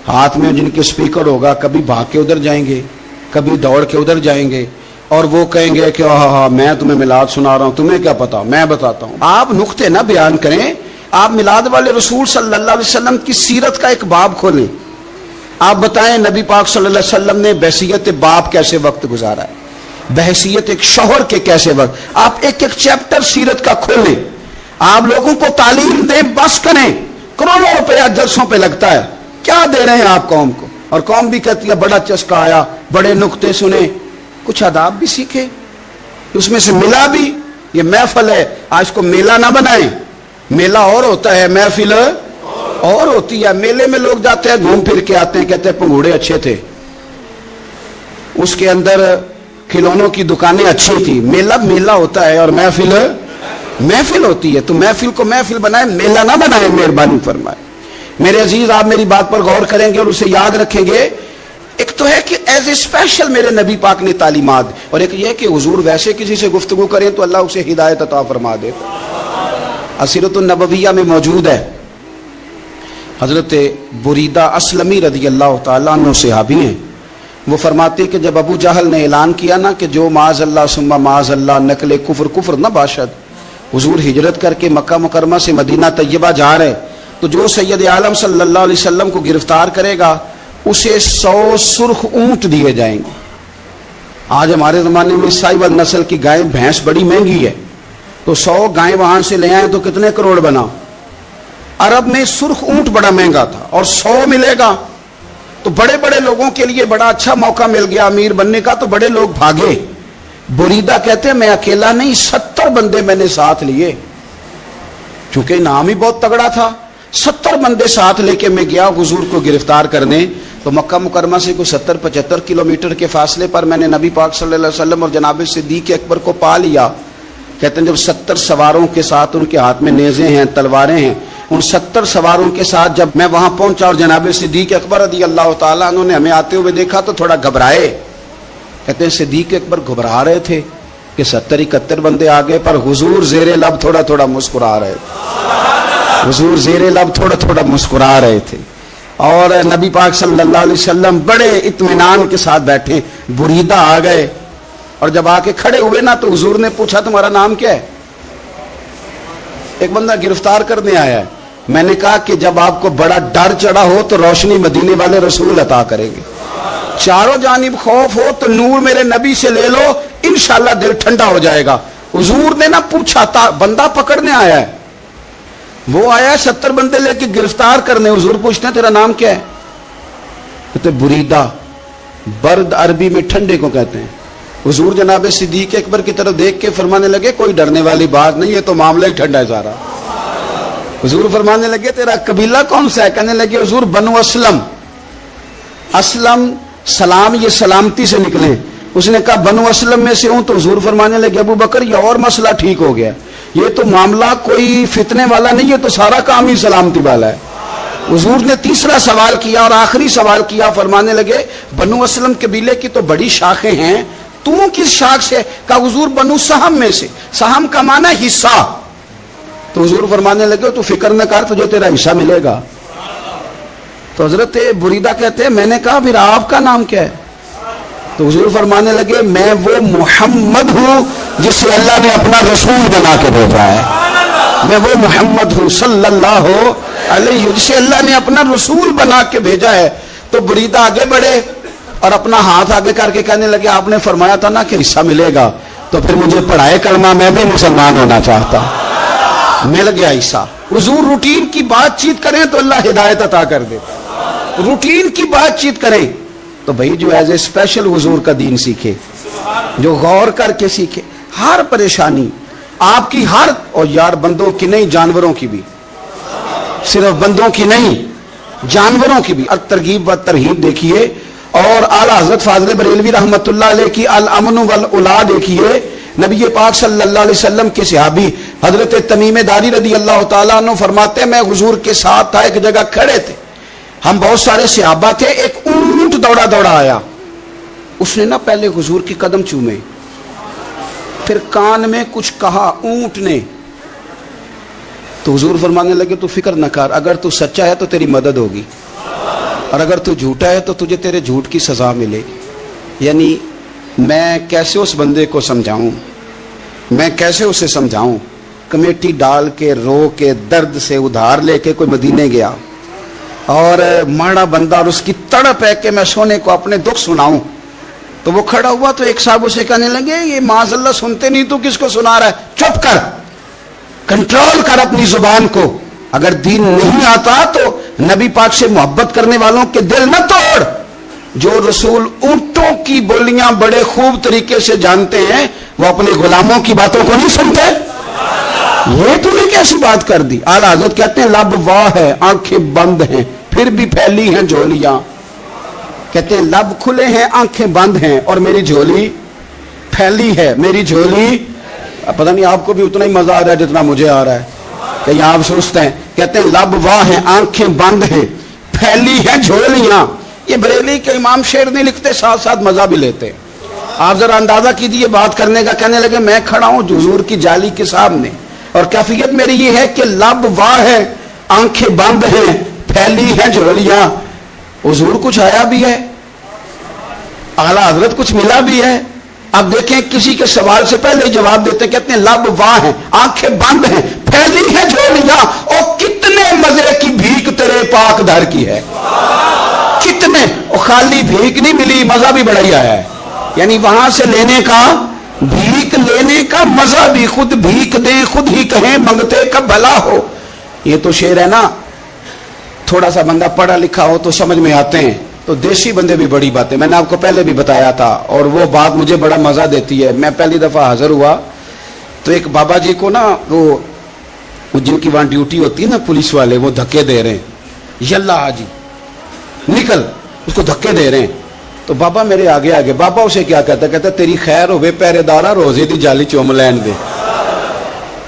ہاتھ میں جن کے سپیکر ہوگا، کبھی بھاگ کے ادھر جائیں گے، کبھی دوڑ کے ادھر جائیں گے، اور وہ کہیں گے کہ ہاں میں تمہیں میلاد سنا رہا ہوں، تمہیں کیا پتا، میں بتاتا ہوں۔ آپ نقطے نہ بیان کریں، آپ میلاد والے رسول صلی اللہ علیہ وسلم کی سیرت کا ایک باب کھولیں، آپ بتائیں نبی پاک صلی اللہ علیہ وسلم نے بحیثیت باپ کیسے وقت گزارا ہے، بحیثیت ایک شوہر کے کیسے وقت، آپ ایک ایک چیپٹر سیرت کا کھولیں، آپ لوگوں کو تعلیم دیں، بس کریں، کروڑوں روپیہ جلسوں پہ لگتا ہے، کیا دے رہے ہیں آپ قوم کو، اور قوم بھی کہتی ہے بڑا چسکا آیا، بڑے نقطے سنے، کچھ آداب بھی سیکھے، اس میں سے ملا بھی، یہ محفل ہے، آج کو میلہ نہ بنائیں، میلہ اور ہوتا ہے، محفل اور ہوتی ہے۔ میلے میں لوگ جاتے ہیں، گھوم پھر کے آتے ہیں، کہتے ہیں پنگوڑے اچھے تھے، اس کے اندر کھلونوں کی دکانیں اچھی تھی، میلہ میلہ ہوتا ہے اور محفل محفل ہوتی ہے، تو محفل کو محفل بنائیں، میلہ نہ بنائیں، مہربانی فرمائیں۔ میرے عزیز، آپ میری بات پر غور کریں گے اور اسے یاد رکھیں گے، ایک تو ہے کہ ایز اے اسپیشل میرے نبی پاک نے تعلیمات، اور ایک یہ کہ حضور ویسے کسی سے گفتگو کریں تو اللہ اسے ہدایت عطا فرما دے۔ سیرت النبویہ میں موجود ہے، حضرت بریدہ اسلمی رضی اللہ تعالیٰ عنہ صحابی ہیں، وہ فرماتے کہ جب ابو جہل نے اعلان کیا نا کہ جو معاذ اللہ ثم معاذ اللہ نقل کفر کفر نہ باشد، حضور ہجرت کر کے مکہ مکرمہ سے مدینہ طیبہ جا رہے، تو جو سید عالم صلی اللہ علیہ وسلم کو گرفتار کرے گا اسے 100 سرخ اونٹ دیے جائیں گے۔ آج ہمارے زمانے میں سائبل نسل کی گائے بھینس بڑی مہنگی ہے، تو 100 گائیں وہاں سے لے آئیں تو کتنے کروڑ بنا۔ عرب میں سرخ اونٹ بڑا مہنگا تھا اور 100 ملے گا تو بڑے بڑے لوگوں کے لیے بڑا اچھا موقع مل گیا امیر بننے کا، تو بڑے لوگ بھاگے۔ بریدہ کہتے ہیں میں اکیلا نہیں، 70 بندے میں نے ساتھ لیے، چونکہ نام ہی بہت تگڑا تھا، 70 بندے ساتھ لے کے میں گیا حضور کو گرفتار کرنے۔ تو مکہ مکرمہ سے کوئی 70-75 کلومیٹر کے فاصلے پر میں نے نبی پاک صلی اللہ علیہ وسلم اور جناب صدیق اکبر کو پا لیا۔ کہتے ہیں جب 70 سواروں کے ساتھ، ان کے ہاتھ میں نیزے ہیں، تلواریں ہیں، ان 70 سواروں کے ساتھ جب میں وہاں پہنچا اور جناب صدیق اکبر رضی اللہ تعالیٰ عنہ نے ہمیں آتے ہوئے دیکھا تو تھوڑا گھبرائے۔ کہتے ہیں صدیق اکبر گھبرا رہے تھے کہ 70-71 بندے آگے، پر حضور زیر لب تھوڑا تھوڑا مسکرا رہے تھے، حضور زیر لب تھوڑا تھوڑا مسکرا رہے تھے، اور نبی پاک صلی اللہ علیہ وسلم بڑے اطمینان کے ساتھ بیٹھے۔ بریدہ آ گئے اور جب آ کے کھڑے ہوئے نا تو حضور نے پوچھا تمہارا نام کیا ہے؟ ایک بندہ گرفتار کرنے آیا ہے، میں نے کہا کہ جب آپ کو بڑا ڈر چڑھا ہو تو روشنی مدینے والے رسول عطا کریں گے، چاروں جانب خوف ہو تو نور میرے نبی سے لے لو، انشاءاللہ دل ٹھنڈا ہو جائے گا۔ حضور نے نہ پوچھا تھا، بندہ پکڑنے آیا ہے، وہ آیا 70 بندے لے کے گرفتار کرنے، حضور پوچھتے ہیں تیرا نام کیا ہے؟ کہتے بریدہ، برد عربی میں ٹھنڈے کو کہتے ہیں۔ حضور جناب صدیق اکبر کی طرف دیکھ کے فرمانے لگے کوئی ڈرنے والی بات نہیں، یہ تو معاملہ ہی ٹھنڈا ہے سارا۔ حضور فرمانے لگے تیرا قبیلہ کون سا ہے؟ کہنے لگے حضور بنو اسلم۔ اسلم سلام، یہ سلامتی سے نکلے۔ اس نے کہا بنو اسلم میں سے ہوں، تو حضور فرمانے لگے ابو بکر یہ اور مسئلہ ٹھیک ہو گیا، یہ تو معاملہ کوئی فتنے والا نہیں، یہ تو سارا کام ہی سلامتی والا ہے۔ حضور نے تیسرا سوال کیا اور آخری سوال کیا، فرمانے لگے بنو اسلم قبیلے کی تو بڑی شاخیں ہیں، تو کس شاخ سے؟ کہا حضور بنو سہم میں سے۔ سہم کا معنی حصہ۔ تو حضور فرمانے لگے تو فکر نہ کر، تجھے تیرا حصہ ملے گا۔ تو حضرت بریدہ کہتے ہیں میں نے کہا پھر آپ کا نام کیا ہے؟ تو حضور فرمانے لگے میں وہ محمد ہوں جسے اللہ نے اپنا رسول بنا کے بھیجا ہے، میں وہ محمد ہوں صلی اللہ علیہ جسے اللہ نے اپنا رسول بنا کے بھیجا ہے۔ تو بریدہ آگے بڑھے اور اپنا ہاتھ آگے کر کے کہنے لگے آپ نے فرمایا تھا نا کہ حصہ ملے گا، تو پھر مجھے پڑھائے کلمہ، میں بھی مسلمان ہونا چاہتا۔ مل گیا حصہ۔ حضور روٹین کی بات چیت کریں تو اللہ ہدایت عطا کر دے، روٹین کی بات چیت کریں تو بھائی جو ایز اے اسپیشل حضور کا دین سیکھے، جو غور کر کے سیکھے، ہر پریشانی آپ کی، ہر، اور یار بندوں کی نہیں جانوروں کی بھی، صرف بندوں کی نہیں جانوروں کی بھی۔ ترغیب و ترہیب دیکھیے، اور اعلیٰ حضرت فاضل بریلوی رحمۃ اللہ علیہ کی الامن والاولا دیکھیے۔ نبی پاک صلی اللہ علیہ وسلم کے صحابی حضرت تمیم داری رضی اللہ تعالیٰ عنہ فرماتے ہیں میں حضور کے ساتھ تھا، ایک جگہ کھڑے تھے، ہم بہت سارے صحابہ تھے، ایک اونٹ دوڑا دوڑا آیا، اس نے نا پہلے حضور کی قدم چومے، پھر کان میں کچھ کہا اونٹ نے، تو حضور فرمانے لگے تو فکر نہ کر، اگر تو سچا ہے تو تیری مدد ہوگی، اور اگر تو جھوٹا ہے تو تجھے تیرے جھوٹ کی سزا ملے گی۔ یعنی میں کیسے اس بندے کو سمجھاؤں، میں کیسے اسے سمجھاؤں، کمیٹی ڈال کے رو کے درد سے ادھار لے کے کوئی مدینے گیا، اور ماڑا بندہ، اور اس کی تڑپ ہے کہ میں سونے کو اپنے دکھ سناؤں، تو وہ کھڑا ہوا تو ایک صاحب اسے کہنے لگے یہ معاذ اللہ سنتے نہیں، تو کس کو سنا رہا ہے؟ چپ کر، کنٹرول کر اپنی زبان کو، اگر دین نہیں آتا تو نبی پاک سے محبت کرنے والوں کے دل نہ توڑ۔ جو رسول اونٹوں کی بولیاں بڑے خوب طریقے سے جانتے ہیں، وہ اپنے غلاموں کی باتوں کو نہیں سنتے۔ یہ تو نے کیسی بات کر دی؟ اعلیٰ حضرت کہتے ہیں لب واہ ہے، آنکھیں بند ہیں، پھر بھی پھیلی ہیں جھولیاں۔ کہتے ہیں لب کھلے ہیں، آنکھیں بند ہیں، اور میری جھولی پھیلی ہے، میری جھولی، پتہ نہیں آپ کو بھی اتنا ہی مزہ آ رہا ہے جتنا مجھے آ رہا ہے کہ یہاں آپ سوچتے ہیں۔ کہتے ہیں لب واہ ہیں، آنکھیں بند ہیں، پھیلی ہیں جھولیاں۔ یہ بریلی کے امام شعر نہیں لکھتے، ساتھ ساتھ مزہ بھی لیتے۔ آپ ذرا اندازہ کیجیے بات کرنے کا۔ کہنے لگے میں کھڑا ہوں حضور کی جالی کے سامنے، اور کیفیت میری یہ ہے کہ لب واہ ہے، آنکھیں بند ہیں، پھیلی ہیں جھولیاں۔ حضور کچھ آیا بھی ہے، اعلیٰ حضرت کچھ ملا بھی ہے۔ اب دیکھیں کسی کے سوال سے پہلے جواب دیتے، کہتے ہیں لب واہ ہیں، آنکھیں بند ہیں، پھیلی ہیں جھولیاں، اور کتنے مزے کی بھیک تیرے پاک در کی ہے، کتنے، اور خالی بھیک نہیں ملی، مزہ بھی بڑا ہی آیا ہے۔ یعنی وہاں سے لینے کا، بھیک لینے کا مزہ بھی، خود بھیک دیں خود ہی کہیں منگتے کا بھلا ہو۔ یہ تو شعر ہے نا، تھوڑا سا بندہ پڑھا لکھا ہو تو سمجھ میں آتے ہیں، تو دیسی بندے بھی بڑی باتیں، میں نے آپ کو پہلے بھی بتایا تھا، اور وہ بات مجھے بڑا مزہ دیتی ہے۔ میں پہلی دفعہ حاضر ہوا تو ایک بابا جی کو نا، وہ جن کی وہاں ڈیوٹی ہوتی ہے نا پولیس والے، وہ دھکے دے رہے ہیں، یلا حاجی نکل، اس کو دھکے دے رہے ہیں۔ تو بابا میرے آگے آگے، بابا اسے کیا کہتا، کہتا تیری خیر ہوئے پہرے دارا، روزے دی جالی چوم لین دے۔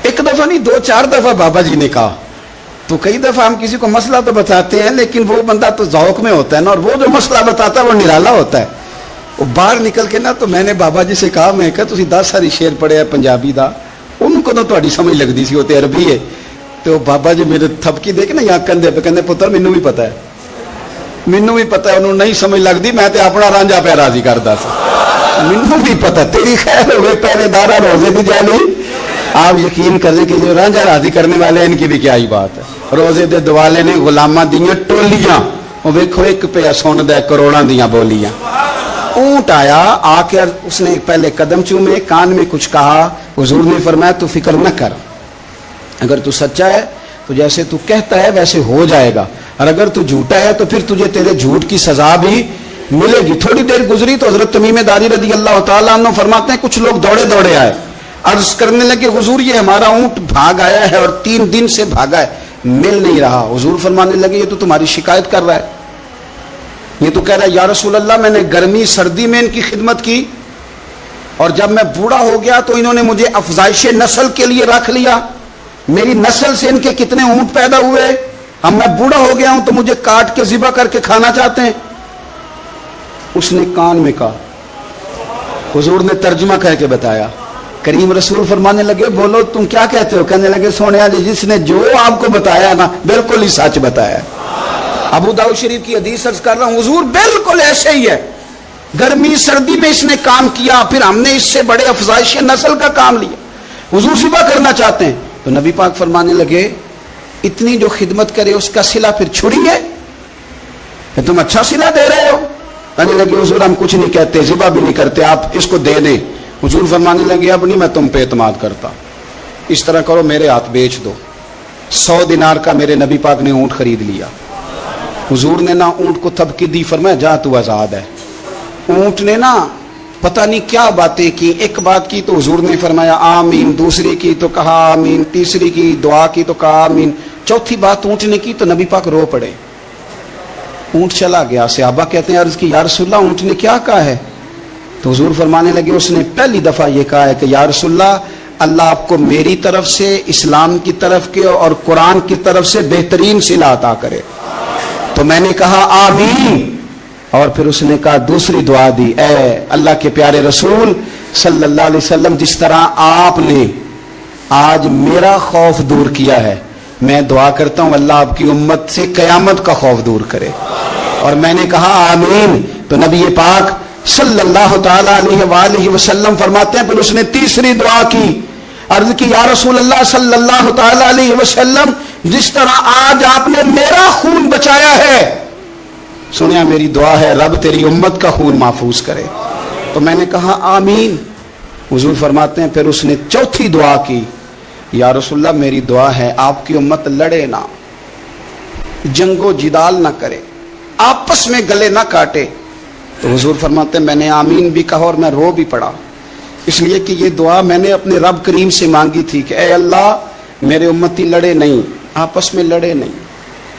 ایک دفعہ نہیں، 2-4 دفعہ بابا جی نے کہا۔ تو کئی دفعہ ہم کسی کو مسئلہ تو بتاتے ہیں، لیکن وہ بندہ تو ذوق میں ہوتا ہے نا، اور وہ جو مسئلہ بتاتا ہے وہ نرالا ہوتا ہے۔ وہ باہر نکل کے نا، تو میں نے بابا جی سے کہا، میں کہا تسی 10 ساری شعر پڑھے ہیں پنجابی دا، ان کو تو تہاڈی سمجھ لگدی سی، وہ تے عربی ہے۔ تو بابا جی میرے تھپکی دے کے نا یہاں کندھے پہ، کہندے پتر مینوں بھی پتہ ہے، مینوں بھی پتہ ہے، انہوں نہیں سمجھ لگدی، میں تے اپنا رانجھا پہ راضی کردا سی، مینوں بھی پتہ، تیری خیر ہوئے پہرے دارا، روزے دی جالی آپ یقین کر لیں کہ جو رانجھا راضی کرنے والے ہیں ان کی بھی کیا ہی بات ہے. روزے دے دوالے نے غلاماں دیاں ٹولیاں, وہ ویکھو ایک پہ سن دے کروڑاں دیاں بولیاں. اونٹ آیا, آ کے اس نے پہلے قدم چومے, کان میں کچھ کہا. حضور نے فرمایا تو فکر نہ کر, اگر تو سچا ہے تو جیسے تو کہتا ہے ویسے ہو جائے گا, اور اگر تو جھوٹا ہے تو پھر تجھے تیرے جھوٹ کی سزا بھی ملے گی. تھوڑی دیر گزری تو حضرت تمیم داری رضی اللہ تعالیٰ عنہ فرماتے ہیں کچھ لوگ دوڑے دوڑے آئے, عرض کرنے لگے حضور یہ ہمارا اونٹ بھاگ آیا ہے اور 3 دن سے بھاگا ہے, مل نہیں رہا. حضور فرمانے لگے یہ تو تمہاری شکایت کر رہا ہے, یہ تو کہہ رہا ہے یا رسول اللہ میں نے گرمی سردی میں ان کی خدمت کی, اور جب میں بوڑھا ہو گیا تو انہوں نے مجھے افزائش نسل کے لیے رکھ لیا. میری نسل سے ان کے کتنے اونٹ پیدا ہوئے, اب میں بوڑھا ہو گیا ہوں تو مجھے کاٹ کے ذبح کر کے کھانا چاہتے ہیں. اس نے کان میں کہا, حضور نے ترجمہ کہہ کے بتایا. کریم رسول فرمانے لگے بولو تم کیا کہتے ہو؟ کہنے لگے سونے جی جس نے جو آپ کو بتایا نا بالکل ہی سچ بتایا. ابو داؤد شریف کی حدیث عرض کر رہا ہوں, حضور بالکل ایسے ہی ہے, گرمی سردی میں اس نے کام کیا, پھر ہم نے اس سے بڑے افزائش نسل کا کام لیا, حضور ذبح کرنا چاہتے ہیں. تو نبی پاک فرمانے لگے اتنی جو خدمت کرے اس کا صلہ پھر چھڑیے, تم اچھا صلہ دے رہے ہو. کہنے لگے حضور ہم کچھ نہیں کہتے, ذبح بھی نہیں کرتے, آپ اس کو دے دیں. حضور فرمانے لگے اب نہیں میں تم پہ اعتماد کرتا, اس طرح کرو میرے ہاتھ بیچ دو. 100 دینار کا میرے نبی پاک نے اونٹ خرید لیا. حضور نے نہ اونٹ کو تھپکی دی, فرمایا جا تو آزاد ہے. اونٹ نے نا پتہ نہیں کیا باتیں کی, ایک بات کی تو حضور نے فرمایا آمین, دوسری کی تو کہا آمین, تیسری کی دعا کی تو کہا آمین, چوتھی بات اونٹ نے کی تو نبی پاک رو پڑے. اونٹ چلا گیا. صحابہ کہتے ہیں عرض کی یا رسول اللہ اونٹ نے کیا کہا ہے؟ تو حضور فرمانے لگے اس نے پہلی دفعہ یہ کہا ہے کہ یا رسول اللہ اللہ آپ کو میری طرف سے, اسلام کی طرف کے اور قرآن کی طرف سے بہترین صلہ عطا کرے. تو میں نے کہا آمین, اور پھر اس نے کہا دوسری دعا دی, اے اللہ کے پیارے رسول صلی اللہ علیہ وسلم جس طرح آپ نے آج میرا خوف دور کیا ہے, میں دعا کرتا ہوں اللہ آپ کی امت سے قیامت کا خوف دور کرے. اور میں نے کہا آمین. تو نبی پاک صلی اللہ تعالی علیہ وآلہ وسلم فرماتے ہیں پھر اس نے تیسری دعا کی, عرض کی یا رسول اللہ صلی اللہ تعالی علیہ وسلم جس طرح آج آپ نے میرا خون بچایا ہے, سنیا میری دعا ہے رب تیری امت کا خون محفوظ کرے. تو میں نے کہا آمین. حضور فرماتے ہیں پھر اس نے چوتھی دعا کی, یا رسول اللہ میری دعا ہے آپ کی امت لڑے نہ, جنگ و جدال نہ کرے, آپس میں گلے نہ کاٹے. تو حضور فرماتے ہیں میں نے آمین بھی کہا اور میں رو بھی پڑا, اس لیے کہ یہ دعا میں نے اپنے رب کریم سے مانگی تھی کہ اے اللہ میرے امتی لڑے نہیں, آپس میں لڑے نہیں.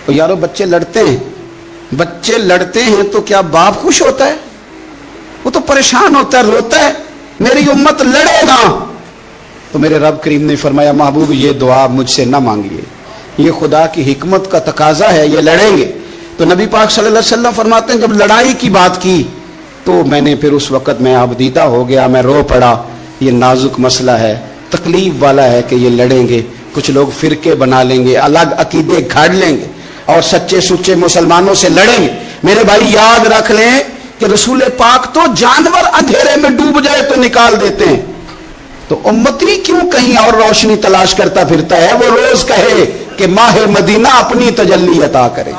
تو یارو بچے لڑتے ہیں, بچے لڑتے ہیں تو کیا باپ خوش ہوتا ہے؟ وہ تو پریشان ہوتا ہے, روتا ہے, میری امت لڑے گا. تو میرے رب کریم نے فرمایا محبوب یہ دعا مجھ سے نہ مانگیے, یہ خدا کی حکمت کا تقاضا ہے, یہ لڑیں گے. تو نبی پاک صلی اللہ علیہ وسلم فرماتے ہیں جب لڑائی کی بات کی تو میں نے پھر اس وقت میں آبدیدہ ہو گیا, میں رو پڑا. یہ نازک مسئلہ ہے, تکلیف والا ہے کہ یہ لڑیں گے, کچھ لوگ فرقے بنا لیں گے, الگ عقیدے گھڑ لیں گے اور سچے سچے مسلمانوں سے لڑیں گے. میرے بھائی یاد رکھ لیں کہ رسول پاک تو جانور اندھیرے میں ڈوب جائے تو نکال دیتے ہیں, تو امتی کیوں کہیں اور روشنی تلاش کرتا پھرتا ہے؟ وہ روز کہے کہ ماہ مدینہ اپنی تجلی عطا کرے.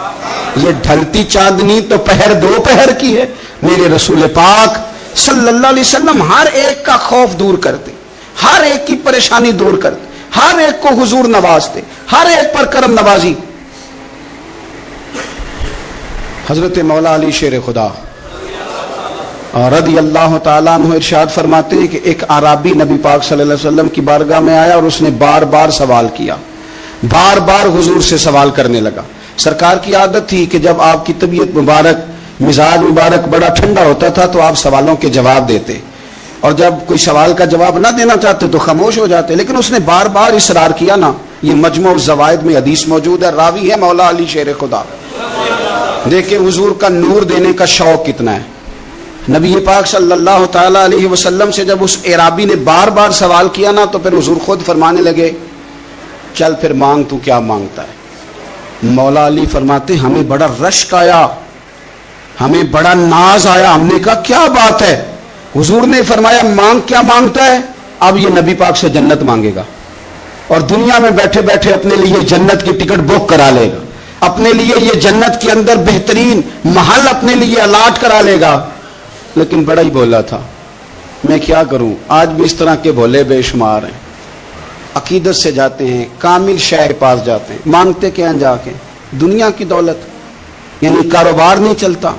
یہ ڈھلتی چاندنی تو پہر دو پہر کی ہے. میرے رسول پاک صلی اللہ علیہ وسلم ہر ایک کا خوف دور کرتے, ہر ایک کی پریشانی دور کرتے, ہر ایک کو حضور نوازتے, ہر ایک پر کرم نوازی. حضرت مولا علی شیر خدا رضی اللہ تعالیٰ عنہ ارشاد فرماتے ہیں کہ ایک عرابی نبی پاک صلی اللہ علیہ وسلم کی بارگاہ میں آیا اور اس نے بار بار سوال کیا, بار بار حضور سے سوال کرنے لگا. سرکار کی عادت تھی کہ جب آپ کی طبیعت مبارک, مزاج مبارک بڑا ٹھنڈا ہوتا تھا تو آپ سوالوں کے جواب دیتے, اور جب کوئی سوال کا جواب نہ دینا چاہتے تو خاموش ہو جاتے. لیکن اس نے بار بار اصرار کیا نا. یہ مجموع الزوائد میں حدیث موجود ہے, راوی ہے مولا علی شیر خدا. دیکھیں حضور کا نور دینے کا شوق کتنا ہے. نبی پاک صلی اللہ تعالی علیہ وسلم سے جب اس اعرابی نے بار بار سوال کیا نا تو پھر حضور خود فرمانے لگے چل پھر مانگ تو کیا مانگتا ہے. مولا علی فرماتے ہمیں بڑا رشک آیا, ہمیں بڑا ناز آیا. ہم نے کہا کیا بات ہے؟ حضور نے فرمایا مانگ, کیا مانگتا ہے؟ اب یہ نبی پاک سے جنت مانگے گا. اور دنیا میں بیٹھے بیٹھے اپنے لیے جنت کی ٹکٹ بک کرا لے گا, اپنے لیے یہ جنت کے اندر بہترین محل اپنے لیے الاٹ کرا لے گا, لیکن بڑا ہی بولا تھا. میں کیا کروں, آج بھی اس طرح کے بھولے بے شمار ہیں. عقیدت سے جاتے ہیں, کامل شے کے پاس جاتے ہیں, مانگتے کیا ہیں جا کے, دنیا کی دولت, یعنی کاروبار نہیں چلتا.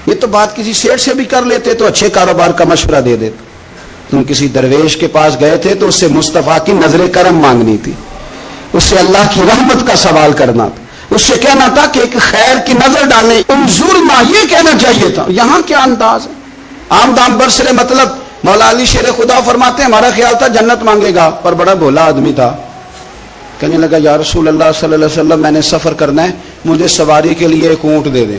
یہ تو بات کسی سیٹ سے بھی کر لیتے تو اچھے کاروبار کا مشورہ دے دیتے. تم کسی درویش کے پاس گئے تھے تو اس سے مصطفیٰ کی نظر کرم مانگنی تھی, اس سے اللہ کی رحمت کا سوال کرنا تھا, اس سے کہنا تھا کہ ایک خیر کی نظر ڈالیں, انظرنا, یہ کہنا چاہیے تھا. یہاں کیا انداز ہے, عام دام برسرے مطلب. مولا علی شیر خدا فرماتے ہیں ہمارا خیال تھا جنت مانگے گا, پر بڑا بھولا آدمی تھا. کہنے لگا یا رسول اللہ صلی اللہ علیہ وسلم, میں نے سفر کرنا ہے, مجھے سواری کے لیے ایک اونٹ دے دیں.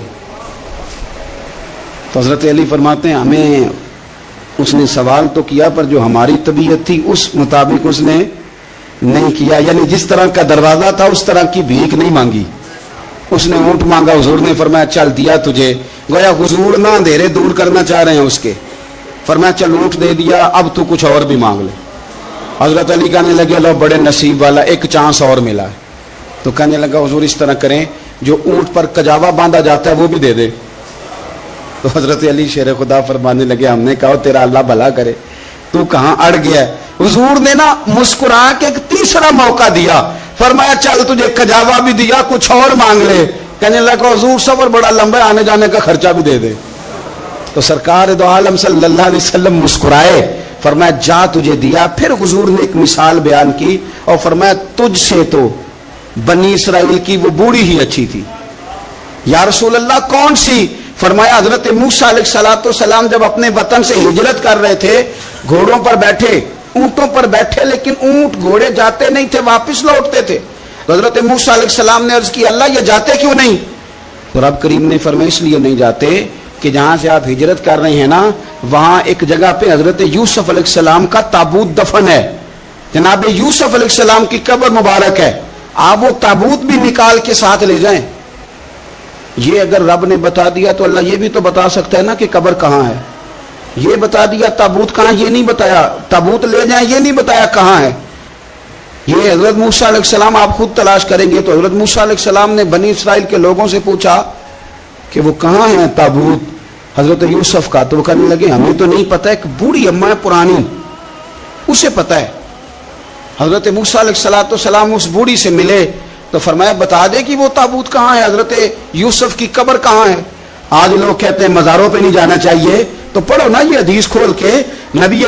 تو حضرت علی فرماتے ہیں ہمیں اس نے سوال تو کیا, پر جو ہماری طبیعت تھی اس مطابق اس نے نہیں کیا. یعنی جس طرح کا دروازہ تھا اس طرح کی بھیک نہیں مانگی. اس نے اونٹ مانگا, حضور نے فرمایا چل دیا تجھے. گویا حضور نہ اندھیرے دور کرنا چاہ رہے ہیں اس کے. فرمایا چل اونٹ دے دیا, اب تو کچھ اور بھی مانگ لے. حضرت علی کہنے لگے لو بڑے نصیب والا, ایک چانس اور ملا ہے. تو کہنے لگا حضور اس طرح کریں, جو اونٹ پر کجاوا باندھا جاتا ہے وہ بھی دے دے. تو حضرت علی شیر خدا فرمانے لگے ہم نے کہا تیرا اللہ بھلا کرے, تو کہاں اڑ گیا ہے. حضور نے نا مسکرا کے ایک تیسرا موقع دیا, فرمایا چل تجھے کجاوا بھی دیا, کچھ اور مانگ لے. کہنے لگا حضور سفر بڑا لمبا ہے, آنے جانے کا خرچہ بھی دے دے. تو سرکار دو عالم صلی اللہ علیہ وسلم مسکرائے, فرمایا جا تجھے دیا. پھر حضور نے ایک مثال بیان کی اور فرمایا تجھ سے تو بنی اسرائیل کی وہ بوڑھی ہی اچھی تھی. یا رسول اللہ کون سی؟ فرمایا حضرت موسیٰ علیہ السلام جب اپنے وطن سے ہجرت کر رہے تھے, گھوڑوں پر بیٹھے, اونٹوں پر بیٹھے, لیکن اونٹ گھوڑے جاتے نہیں تھے, واپس لوٹتے تھے. تو حضرت موسیٰ علیہ السلام نے عرض کی اللہ یہ جاتے کیوں نہیں؟ تو رب کریم نے فرمایا اس لیے نہیں جاتے کہ جہاں سے آپ ہجرت کر رہے ہیں نا, وہاں ایک جگہ پہ حضرت یوسف علیہ السلام کا تابوت دفن ہے. جناب یوسف علیہ السلام کی قبر مبارک ہے, آپ وہ تابوت بھی نکال کے ساتھ لے جائیں. یہ اگر رب نے بتا دیا تو اللہ یہ بھی تو بتا سکتا ہے نا کہ قبر کہاں ہے. یہ بتا دیا تابوت کہاں, یہ نہیں بتایا. تابوت لے جائیں یہ نہیں بتایا کہاں ہے. یہ حضرت موسیٰ علیہ السلام آپ خود تلاش کریں گے. تو حضرت موسیٰ علیہ السلام نے بنی اسرائیل کے لوگوں سے پوچھا کہ وہ کہاں ہے تابوت حضرت یوسف کا. تو وہ کہنے لگے ہمیں تو نہیں پتا, ایک بوڑھی اماں پرانی اسے پتا ہے. حضرت موسیٰ علیہ السلام اس بوڑھی سے ملے تو فرمایا بتا دے کہ وہ تابوت کہاں ہے, حضرت یوسف کی قبر کہاں ہے. آج لوگ کہتے ہیں مزاروں پہ نہیں جانا چاہیے, تو پڑھو نا یہ حدیث کھول کے. نبی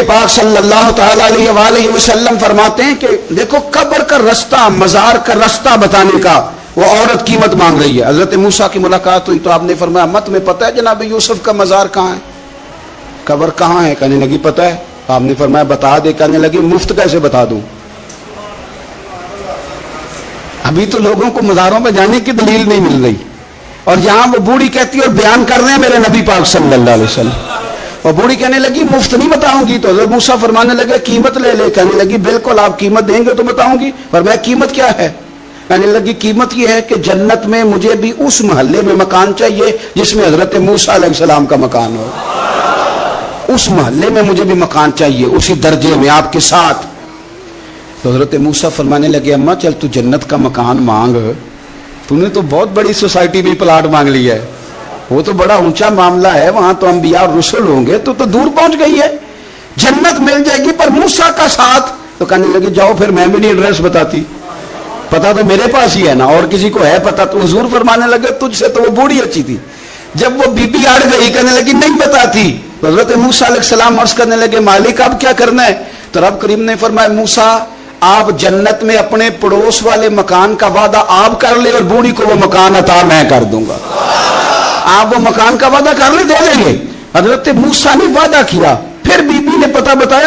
پاک صلی اللہ تعالی علیہ وآلہ وسلم فرماتے ہیں کہ دیکھو قبر کا رستہ, مزار کا رستہ بتانے کا وہ عورت قیمت مانگ رہی ہے. حضرت موسیٰ کی ملاقات ہوئی تو آپ نے فرمایا مت میں پتہ ہے جناب یوسف کا مزار کہاں ہے, قبر کہاں ہے؟ کہنے لگی پتہ ہے. آپ نے فرمایا بتا دے. کہنے لگی مفت کیسے بتا دوں, ابھی تو لوگوں کو مزاروں میں جانے کی دلیل نہیں مل رہی, اور یہاں وہ بوڑھی کہتی ہے اور بیان کر رہے ہیں میرے نبی پاک صلی اللہ علیہ وسلم. اور بوڑھی کہنے لگی مفت نہیں بتاؤں گی. تو حضرت موسیٰ فرمانے لگے قیمت لے لے. کہنے لگی بالکل آپ قیمت دیں گے تو بتاؤں گی. فرمایا قیمت کیا ہے؟ کہنے لگی قیمت یہ ہے کہ جنت میں مجھے بھی اس محلے میں مکان چاہیے جس میں حضرت موسیٰ علیہ السلام کا مکان ہو. اس محلے میں مجھے بھی مکان چاہیے, اسی درجے میں آپ کے ساتھ. تو حضرت موسیٰ فرمانے لگے اماں چل تو جنت کا مکان مانگ, تو نے تو بہت بڑی سوسائٹی میں پلاٹ مانگ لیا ہے, وہ تو بڑا اونچا معاملہ ہے, وہاں تو انبیاء اور رسل ہوں گے, تو دور پہنچ گئی ہے, جنت مل جائے گی پر موسیٰ کا ساتھ. تو کہنے لگے جاؤ پھر میں بھی نہیں ایڈریس بتاتی, پتا تو میرے پاس ہی ہے نا, اور کسی کو ہے پتا. تو حضور فرمانے لگے تجھ سے تو وہ بوڑھی اچھی تھی. جب وہ بی بی اڑ گئی کہنے لگی نہیں بتاتی. تو حضرت موسیٰ علیہ السلام عرض کرنے لگے مالک اب کیا کرنا ہے؟ تو رب کریم نے فرمایا موسیٰ آپ جنت میں اپنے پڑوس والے مکان کا وعدہ آپ کر لے, اور بوڑھی کو وہ مکان عطا میں کر دوں گا. آپ وہ مکان کا وعدہ کر لے, دے دیں گے. حضرت موسیٰ نے وعدہ کیا, پھر بی بی نے پتہ بتایا